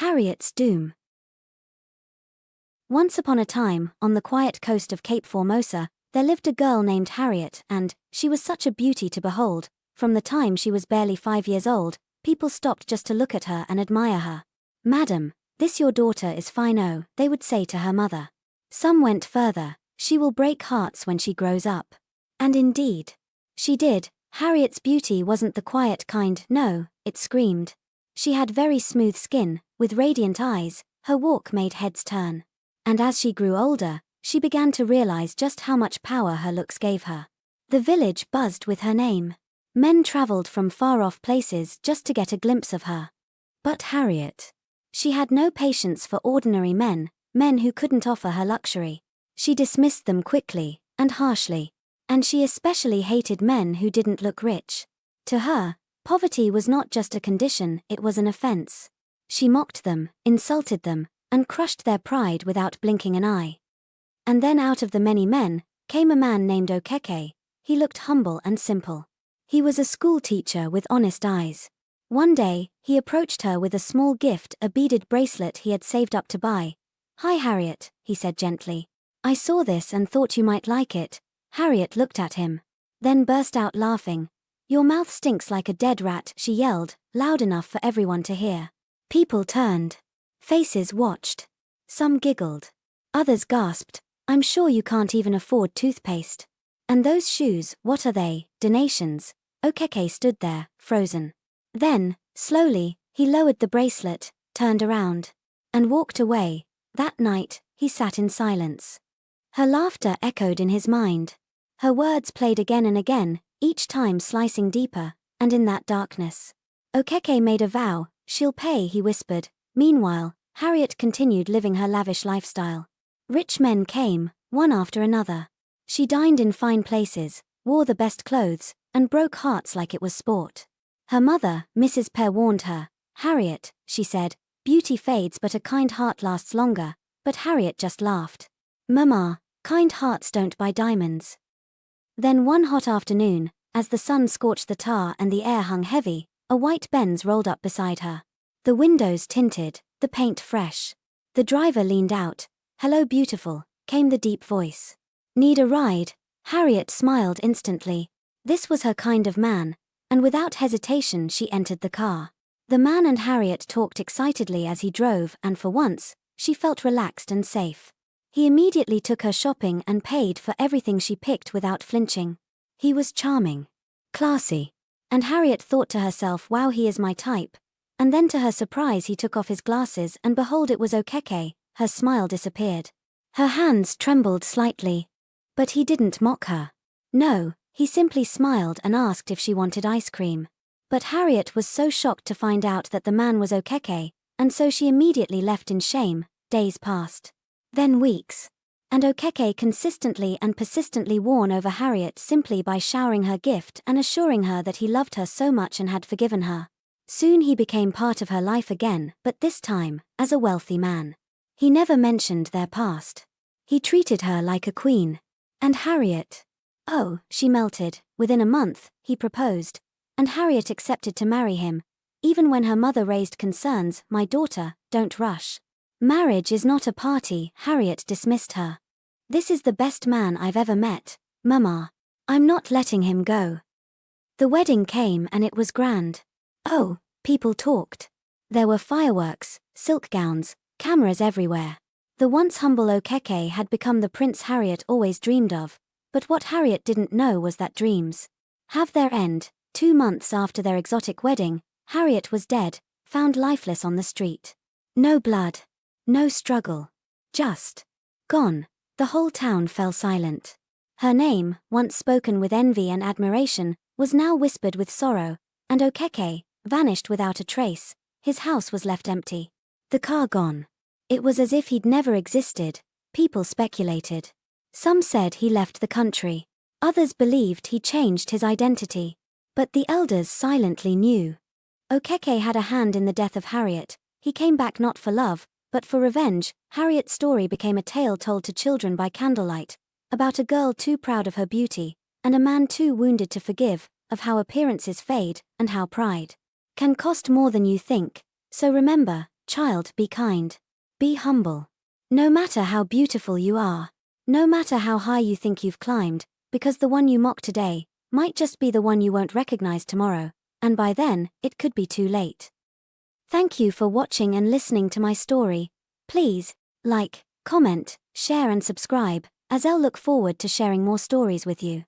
Harriet's doom. Once upon a time, on the quiet coast of Cape Formosa, there lived a girl named Harriet, and she was such a beauty to behold. From the time she was barely 5 years old, people stopped just to look at her and admire her. "Madam, this your daughter is fine, oh," they would say to her mother. Some went further, "She will break hearts when she grows up." And indeed, she did. Harriet's beauty wasn't the quiet kind, no, it screamed. She had very smooth skin, with radiant eyes, her walk made heads turn. And as she grew older, she began to realize just how much power her looks gave her. The village buzzed with her name. Men traveled from far-off places just to get a glimpse of her. But Harriet, she had no patience for ordinary men who couldn't offer her luxury. She dismissed them quickly and harshly. And she especially hated men who didn't look rich. To her, poverty was not just a condition, it was an offense. She mocked them, insulted them, and crushed their pride without blinking an eye. And then out of the many men, came a man named Okeke. He looked humble and simple. He was a school teacher with honest eyes. One day, he approached her with a small gift, a beaded bracelet he had saved up to buy. "Hi Harriet," he said gently. "I saw this and thought you might like it." Harriet looked at him, then burst out laughing. "Your mouth stinks like a dead rat," she yelled, loud enough for everyone to hear. People turned. Faces watched. Some giggled. Others gasped, "I'm sure you can't even afford toothpaste. And those shoes, what are they, donations?" Okeke stood there, frozen. Then, slowly, he lowered the bracelet, turned around, and walked away. That night, he sat in silence. Her laughter echoed in his mind. Her words played again and again, each time slicing deeper, and in that darkness, Okeke made a vow. "She'll pay," he whispered. Meanwhile, Harriet continued living her lavish lifestyle. Rich men came, one after another. She dined in fine places, wore the best clothes, and broke hearts like it was sport. Her mother, Mrs. Pear, warned her. "Harriet," she said, "beauty fades but a kind heart lasts longer." But Harriet just laughed. "Mama, kind hearts don't buy diamonds." Then one hot afternoon, as the sun scorched the tar and the air hung heavy, a white Benz rolled up beside her. The windows tinted, the paint fresh. The driver leaned out. "Hello beautiful," came the deep voice. "Need a ride?" Harriet smiled instantly. This was her kind of man, and without hesitation she entered the car. The man and Harriet talked excitedly as he drove, and for once, she felt relaxed and safe. He immediately took her shopping and paid for everything she picked without flinching. He was charming. Classy. And Harriet thought to herself, "Wow, he is my type." And then to her surprise he took off his glasses and behold, it was Okeke. Her smile disappeared. Her hands trembled slightly. But he didn't mock her. No, he simply smiled and asked if she wanted ice cream. But Harriet was so shocked to find out that the man was Okeke, and so she immediately left in shame. Days passed. Then weeks. And Okeke consistently and persistently won over Harriet simply by showering her gift and assuring her that he loved her so much and had forgiven her. Soon he became part of her life again, but this time, as a wealthy man. He never mentioned their past. He treated her like a queen. And Harriet? Oh, she melted. Within a month, he proposed. And Harriet accepted to marry him. Even when her mother raised concerns, "My daughter, don't rush. Marriage is not a party," Harriet dismissed her. "This is the best man I've ever met, Mama. I'm not letting him go." The wedding came and it was grand. Oh, people talked. There were fireworks, silk gowns, cameras everywhere. The once humble Okeke had become the prince Harriet always dreamed of. But what Harriet didn't know was that dreams have their end. 2 months after their exotic wedding, Harriet was dead, found lifeless on the street. No blood. No struggle. Just gone. The whole town fell silent. Her name, once spoken with envy and admiration, was now whispered with sorrow, and Okeke vanished without a trace. His house was left empty. The car gone. It was as if he'd never existed. People speculated. Some said he left the country. Others believed he changed his identity. But the elders silently knew. Okeke had a hand in the death of Harriet. He came back not for love, but for revenge. Harriet's story became a tale told to children by candlelight, about a girl too proud of her beauty, and a man too wounded to forgive, of how appearances fade, and how pride can cost more than you think. So remember, Child, be kind. Be humble. No matter how beautiful you are. No matter how high you think you've climbed, because the one you mock today might just be the one you won't recognize tomorrow, and by then, it could be too late. Thank you for watching and listening to my story. Please, like, comment, share and subscribe, as I'll look forward to sharing more stories with you.